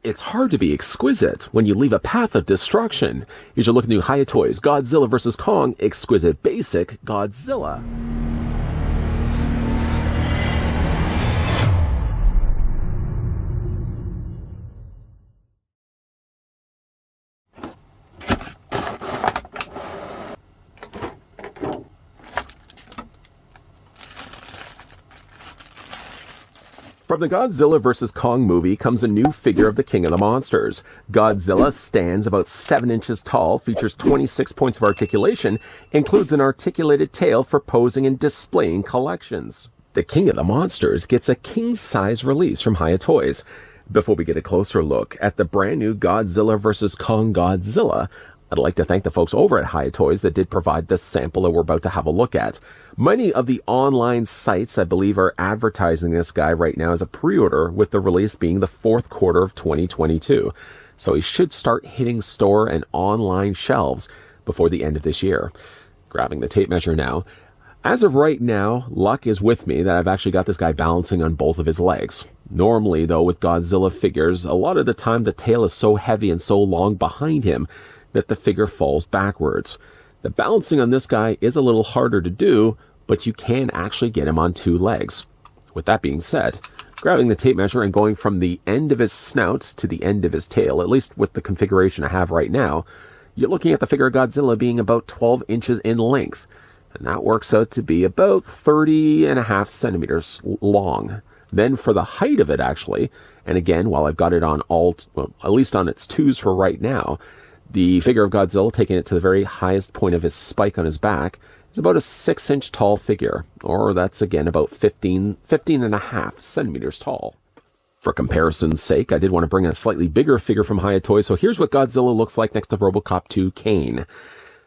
it's hard to be exquisite when you leave a path of destruction. You should look at new Hiya Toys, Godzilla vs. Kong, Exquisite Basic Godzilla. From the Godzilla vs. Kong movie comes a new figure of the King of the Monsters. Godzilla stands about 7 inches tall, features 26 points of articulation, includes an articulated tail for posing and displaying collections. The King of the Monsters gets a king-size release from Hiya Toys. Before we get a closer look at the brand new Godzilla vs. Kong Godzilla, I'd like to thank the folks over at Hiya Toys that did provide this sample that we're about to have a look at. Many of the online sites, I believe, are advertising this guy right now as a pre-order, with the release being the 4th quarter of 2022. So he should start hitting store and online shelves before the end of this year. Grabbing the tape measure now. As of right now, luck is with me that I've actually got this guy balancing on both of his legs. Normally, though, with Godzilla figures, a lot of the time the tail is so heavy and so long behind him that the figure falls backwards. The balancing on this guy is a little harder to do, but you can actually get him on 2 legs. With that being said, grabbing the tape measure and going from the end of his snout to the end of his tail, at least with the configuration I have right now, you're looking at the figure of Godzilla being about 12 inches in length, and that works out to be about 30.5 centimeters long. Then for the height of it, actually, and again, while I've got it on at least on its 2s for right now, the figure of Godzilla, taking it to the very highest point of his spike on his back, is about a 6-inch tall figure, or that's again about 15.5 centimeters tall. For comparison's sake, I did want to bring a slightly bigger figure from Hiya Toys, so here's what Godzilla looks like next to RoboCop 2 Kane.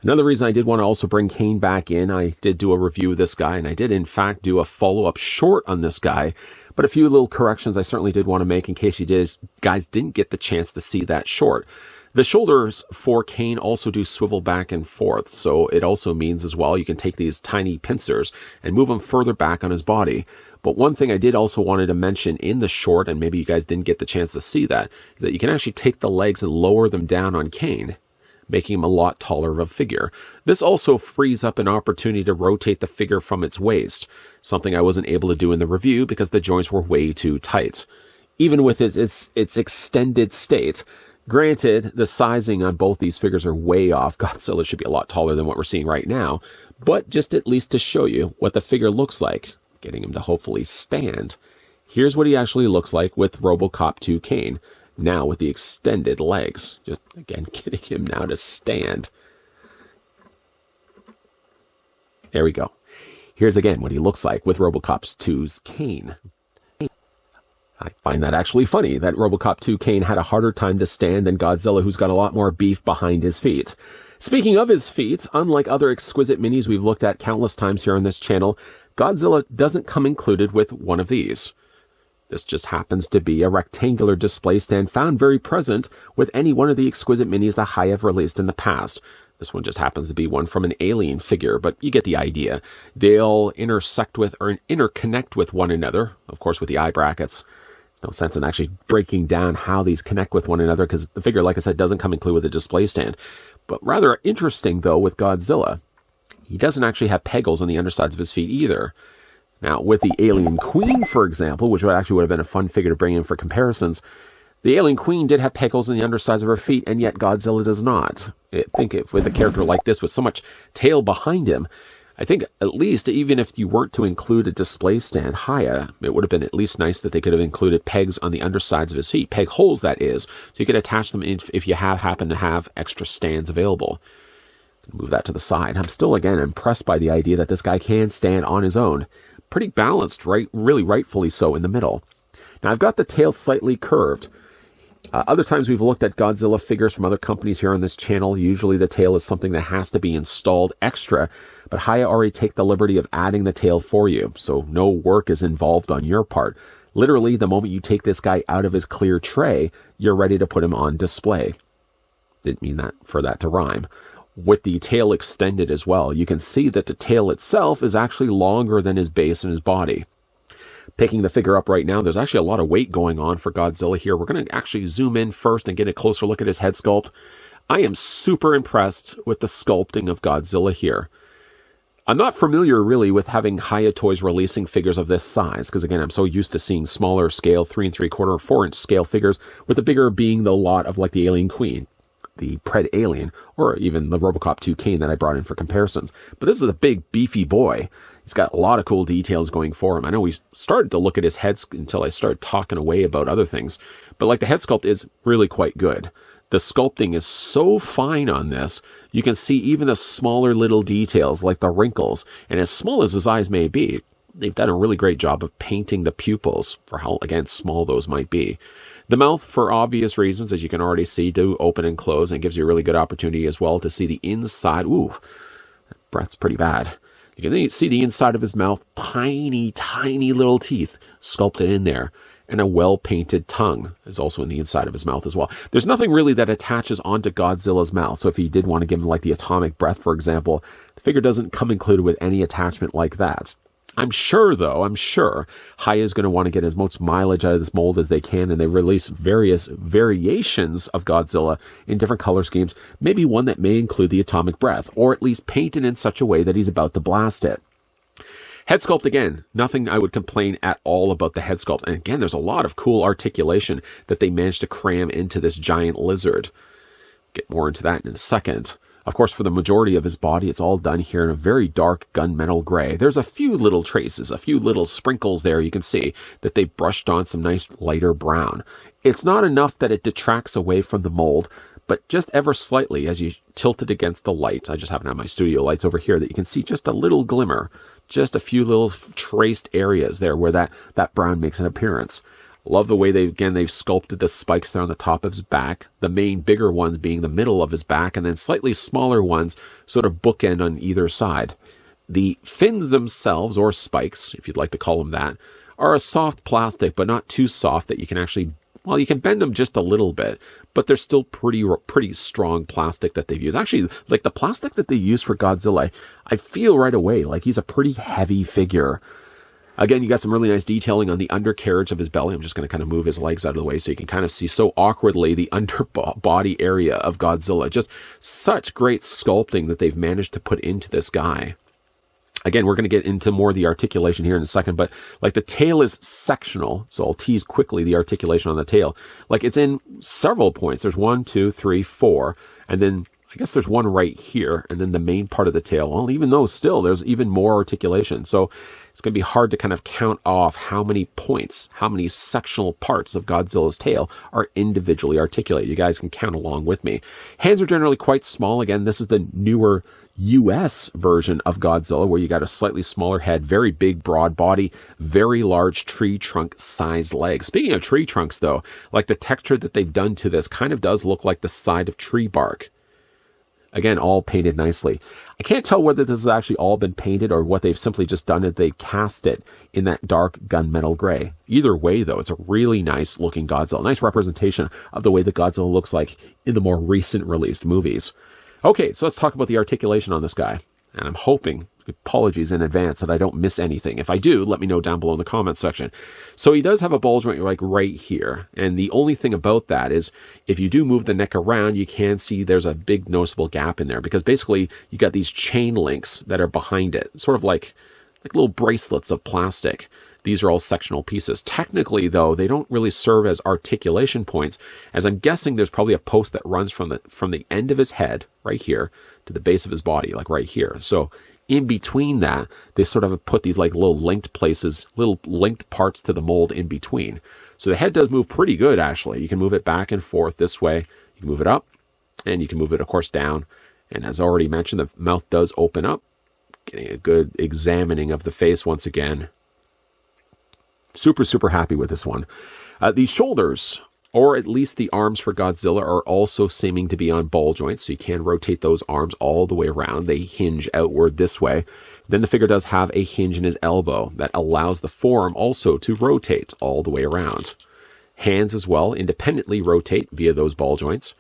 Another reason I did want to also bring Kane back in, I did do a review of this guy, and I did in fact do a follow-up short on this guy, but a few little corrections I certainly did want to make in case you guys didn't get the chance to see that short. The shoulders for Kane also do swivel back and forth, so it also means as well you can take these tiny pincers and move them further back on his body. But one thing I did also wanted to mention in the short, and maybe you guys didn't get the chance to see that, is that you can actually take the legs and lower them down on Kane, making him a lot taller of a figure. This also frees up an opportunity to rotate the figure from its waist, something I wasn't able to do in the review because the joints were way too tight. Even with its extended state, granted, the sizing on both these figures are way off. Godzilla should be a lot taller than what we're seeing right now, but just at least to show you what the figure looks like, getting him to hopefully stand. Here's what he actually looks like with RoboCop 2 Kane, now with the extended legs. Just, again, getting him now to stand. There we go. Here's again what he looks like with RoboCop 2's Kane. I find that actually funny that RoboCop 2 Kane had a harder time to stand than Godzilla, who's got a lot more beef behind his feet. Speaking of his feet, unlike other exquisite minis we've looked at countless times here on this channel, Godzilla doesn't come included with one of these. This just happens to be a rectangular display stand found very present with any one of the exquisite minis that Hiya have released in the past. This one just happens to be one from an alien figure, but you get the idea. They'll intersect with or interconnect with one another, of course with the eye brackets. No sense in actually breaking down how these connect with one another because the figure, like I said, doesn't come included with a display stand. But rather interesting, though, with Godzilla, he doesn't actually have pegals on the undersides of his feet either. Now, with the Alien Queen, for example, which would have been a fun figure to bring in for comparisons, the Alien Queen did have pegals on the undersides of her feet, and yet Godzilla does not. I think with a character like this with so much tail behind him, I think at least even if you weren't to include a display stand, Hiya, it would have been at least nice that they could have included pegs on the undersides of his feet, peg holes that is, so you could attach them if you happen to have extra stands available. Move that to the side. I'm still again impressed by the idea that this guy can stand on his own. Pretty balanced, right? Really rightfully so in the middle. Now I've got the tail slightly curved. Other times we've looked at Godzilla figures from other companies here on this channel. Usually the tail is something that has to be installed extra, but Hiya already take the liberty of adding the tail for you, so no work is involved on your part. Literally, the moment you take this guy out of his clear tray, you're ready to put him on display. Didn't mean that for that to rhyme. With the tail extended as well, you can see that the tail itself is actually longer than his base and his body. Picking the figure up right now, there's actually a lot of weight going on for Godzilla here. We're going to actually zoom in first and get a closer look at his head sculpt. I am super impressed with the sculpting of Godzilla here. I'm not familiar really with having Hiya Toys releasing figures of this size, because again, I'm so used to seeing smaller scale 3 3/4 4-inch scale figures, with the bigger being the lot of like the Alien Queen, the Pred Alien, or even the Robocop 2 Kane that I brought in for comparisons. But this is a big beefy boy. He's got a lot of cool details going for him. I know we started to look at his head until I started talking away about other things, but like the head sculpt is really quite good. The sculpting is so fine on this, you can see even the smaller little details like the wrinkles, and as small as his eyes may be, they've done a really great job of painting the pupils for how, again, small those might be. The mouth, for obvious reasons, as you can already see, do open and close, and gives you a really good opportunity as well to see the inside. Ooh, that breath's pretty bad. You can see the inside of his mouth, tiny, tiny little teeth sculpted in there. And a well-painted tongue is also in the inside of his mouth as well. There's nothing really that attaches onto Godzilla's mouth. So if you did want to give him like the atomic breath, for example, the figure doesn't come included with any attachment like that. I'm sure Hiya is going to want to get as much mileage out of this mold as they can, and they release various variations of Godzilla in different color schemes, maybe one that may include the atomic breath, or at least painted in such a way that he's about to blast it. Head sculpt, again, nothing I would complain at all about the head sculpt. And again, there's a lot of cool articulation that they managed to cram into this giant lizard. Get more into that in a second. Of course, for the majority of his body, it's all done here in a very dark gunmetal gray. There's a few little traces, a few little sprinkles there you can see that they brushed on some nice lighter brown. It's not enough that it detracts away from the mold, but just ever slightly as you tilt it against the lights. I just happen to have my studio lights over here that you can see just a little glimmer, just a few little traced areas there where that brown makes an appearance. Love the way they've sculpted the spikes there on the top of his back, the main bigger ones being the middle of his back, and then slightly smaller ones sort of bookend on either side. The fins themselves, or spikes, if you'd like to call them that, are a soft plastic, but not too soft that you can actually, well, you can bend them just a little bit, but they're still pretty strong plastic that they've used. Actually, like the plastic that they use for Godzilla, I feel right away like he's a pretty heavy figure. Again, you got some really nice detailing on the undercarriage of his belly. I'm just going to kind of move his legs out of the way so you can kind of see so awkwardly the underbody area of Godzilla. Just such great sculpting that they've managed to put into this guy. Again, we're going to get into more of the articulation here in a second, but like the tail is sectional, so I'll tease quickly the articulation on the tail. Like it's in several points. There's 1, 2, 3, 4, and then I guess there's one right here, and then the main part of the tail. Well, even though still there's even more articulation. So it's going to be hard to kind of count off how many points, how many sectional parts of Godzilla's tail are individually articulated. You guys can count along with me. Hands are generally quite small. Again, this is the newer US version of Godzilla, where you got a slightly smaller head, very big, broad body, very large tree trunk size legs. Speaking of tree trunks, though, like the texture that they've done to this kind of does look like the side of tree bark. Again, all painted nicely. I can't tell whether this has actually all been painted or what they've simply just done is they've cast it in that dark gunmetal gray. Either way, though, it's a really nice looking Godzilla. Nice representation of the way that Godzilla looks like in the more recent released movies. Okay, so let's talk about the articulation on this guy. And I'm hoping, apologies in advance, that I don't miss anything. If I do, let me know down below in the comments section. So he does have a ball joint like right here. And the only thing about that is if you do move the neck around, you can see there's a big noticeable gap in there, because basically you got these chain links that are behind it, sort of like little bracelets of plastic. These are all sectional pieces. Technically, though, they don't really serve as articulation points, as I'm guessing there's probably a post that runs from the end of his head, right here, to the base of his body, like right here. So in between that, they sort of put these like little linked places, little linked parts to the mold in between. So the head does move pretty good, actually. You can move it back and forth this way. You can move it up, and you can move it, of course, down. And as already mentioned, the mouth does open up, getting a good examining of the face once again. Super, super happy with this one. These shoulders, or at least the arms for Godzilla, are also seeming to be on ball joints, so you can rotate those arms all the way around. They hinge outward this way. Then the figure does have a hinge in his elbow that allows the forearm also to rotate all the way around. Hands as well independently rotate via those ball joints.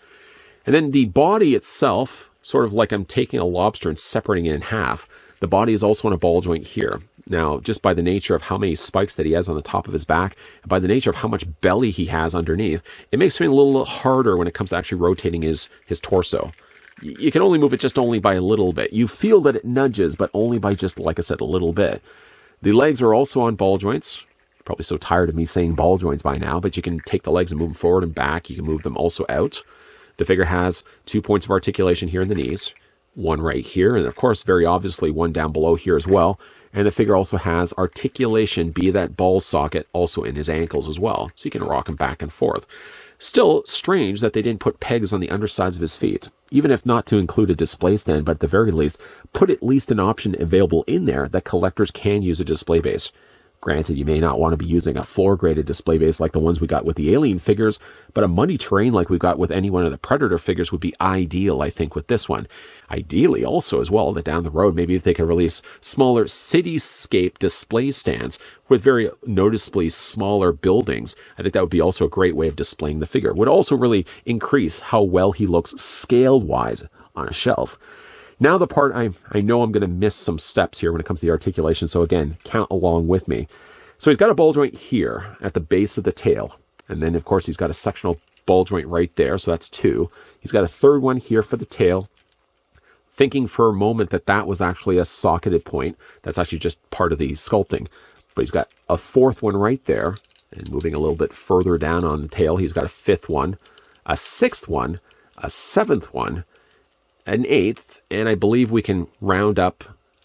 And then the body itself, sort of like I'm taking a lobster and separating it in half, the body is also on a ball joint here. Now, just by the nature of how many spikes that he has on the top of his back, and by the nature of how much belly he has underneath, it makes it a little harder when it comes to actually rotating his torso. You can only move it just only by a little bit. You feel that it nudges, but only by just, like I said, a little bit. The legs are also on ball joints. You're probably so tired of me saying ball joints by now, but you can take the legs and move them forward and back. You can move them also out. The figure has 2 points of articulation here in the knees, one right here, and of course, very obviously, one down below here as well. And the figure also has articulation, be that ball socket, also in his ankles as well. So you can rock him back and forth. Still strange that they didn't put pegs on the undersides of his feet, even if not to include a display stand, but at the very least, put at least an option available in there that collectors can use a display base. Granted, you may not want to be using a floor-graded display base like the ones we got with the Alien figures, but a muddy terrain like we got with any one of the Predator figures would be ideal, I think, with this one. Ideally, also, as well, that down the road, maybe if they could release smaller cityscape display stands with very noticeably smaller buildings, I think that would be also a great way of displaying the figure. It would also really increase how well he looks scaled-wise on a shelf. Now the part I know I'm going to miss some steps here when it comes to the articulation, so again, count along with me. So he's got a ball joint here at the base of the tail, and then of course he's got a sectional ball joint right there, so that's 2. He's got a third one here for the tail. Thinking for a moment that that was actually a socketed point, that's actually just part of the sculpting. But he's got a 4th one right there, and moving a little bit further down on the tail, he's got a 5th one, a 6th one, a 7th one, an 8th, and I believe we can round up.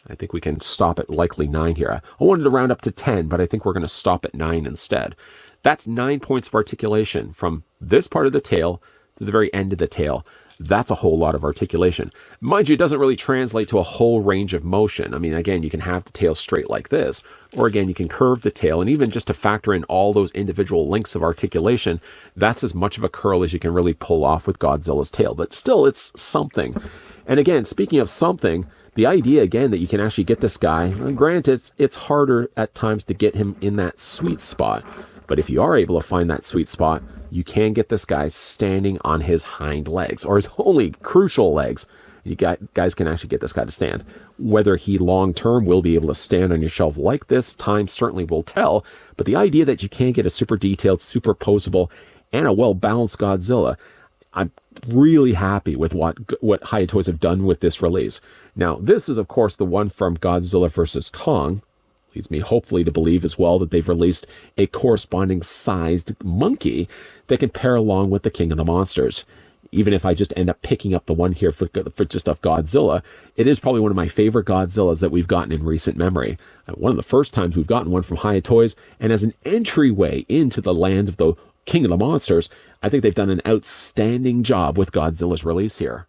I think we can stop at likely 9 here. I wanted to round up to 10, but I think we're going to stop at 9 instead. That's 9 points of articulation from this part of the tail to the very end of the tail. That's a whole lot of articulation. Mind you, it doesn't really translate to a whole range of motion. I mean, again, you can have the tail straight like this, or again, you can curve the tail, and even just to factor in all those individual links of articulation, that's as much of a curl as you can really pull off with Godzilla's tail. But still, it's something. And again, speaking of something, the idea, again, that you can actually get this guy, granted, it's harder at times to get him in that sweet spot. But if you are able to find that sweet spot, you can get this guy standing on his hind legs, or his only crucial legs. You guys can actually get this guy to stand. Whether he long-term will be able to stand on your shelf like this, time certainly will tell. But the idea that you can get a super detailed, super posable, and a well-balanced Godzilla, I'm really happy with what Hiya Toys have done with this release. Now, this is, of course, the one from Godzilla vs. Kong. Leads me hopefully to believe as well that they've released a corresponding sized monkey that can pair along with the King of the Monsters. Even if I just end up picking up the one here for just of Godzilla, it is probably one of my favorite Godzillas that we've gotten in recent memory. One of the first times we've gotten one from Hiya Toys, and as an entryway into the land of the King of the Monsters, I think they've done an outstanding job with Godzilla's release here.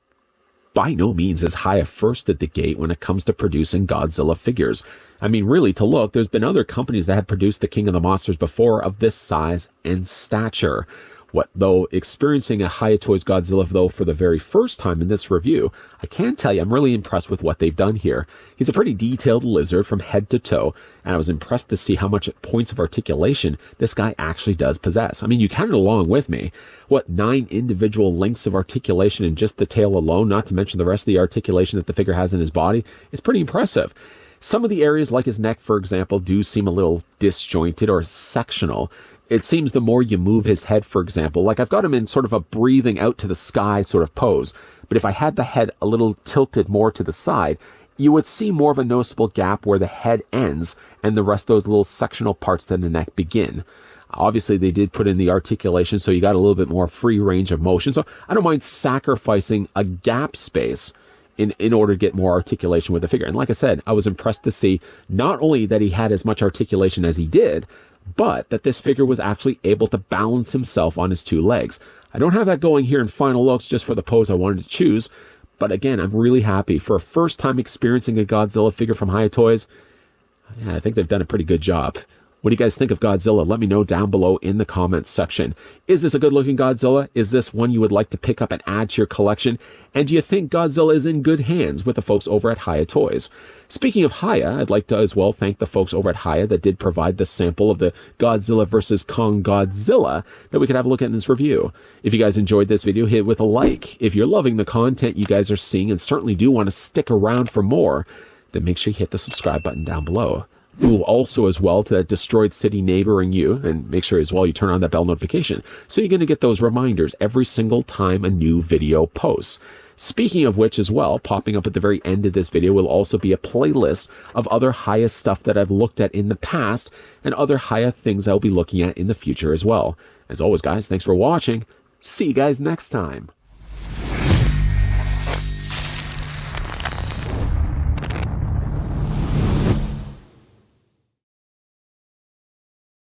By no means is Hiya first at the gate when it comes to producing Godzilla figures. I mean, really, to look, there's been other companies that have produced the King of the Monsters before of this size and stature. What though, experiencing a Hiya Toys Godzilla, though, for the very first time in this review, I can tell you I'm really impressed with what they've done here. He's a pretty detailed lizard from head to toe, and I was impressed to see how much points of articulation this guy actually does possess. I mean, you counted along with me. What, 9 individual links of articulation in just the tail alone, not to mention the rest of the articulation that the figure has in his body? It's pretty impressive. Some of the areas, like his neck, for example, do seem a little disjointed or sectional. It seems the more you move his head, for example, like I've got him in sort of a breathing out to the sky sort of pose, but if I had the head a little tilted more to the side, you would see more of a noticeable gap where the head ends and the rest of those little sectional parts that the neck begin. Obviously, they did put in the articulation, so you got a little bit more free range of motion. So I don't mind sacrificing a gap space in order to get more articulation with the figure. And like I said, I was impressed to see not only that he had as much articulation as he did, but that this figure was actually able to balance himself on his 2 legs. I don't have that going here in final looks just for the pose I wanted to choose, but again, I'm really happy. For a first time experiencing a Godzilla figure from Hiya Toys, yeah, I think they've done a pretty good job. What do you guys think of Godzilla? Let me know down below in the comments section. Is this a good-looking Godzilla? Is this one you would like to pick up and add to your collection? And do you think Godzilla is in good hands with the folks over at Hiya Toys? Speaking of Hiya, I'd like to as well thank the folks over at Hiya that did provide the sample of the Godzilla vs. Kong Godzilla that we could have a look at in this review. If you guys enjoyed this video, hit it with a like. If you're loving the content you guys are seeing and certainly do want to stick around for more, then make sure you hit the subscribe button down below. Move also as well to that destroyed city neighboring you, and make sure as well you turn on that bell notification so you're going to get those reminders every single time a new video posts. Speaking of which as well, popping up at the very end of this video will also be a playlist of other Hiya stuff that I've looked at in the past and other Hiya things I'll be looking at in the future as well. As always, guys, thanks for watching. See you guys next time.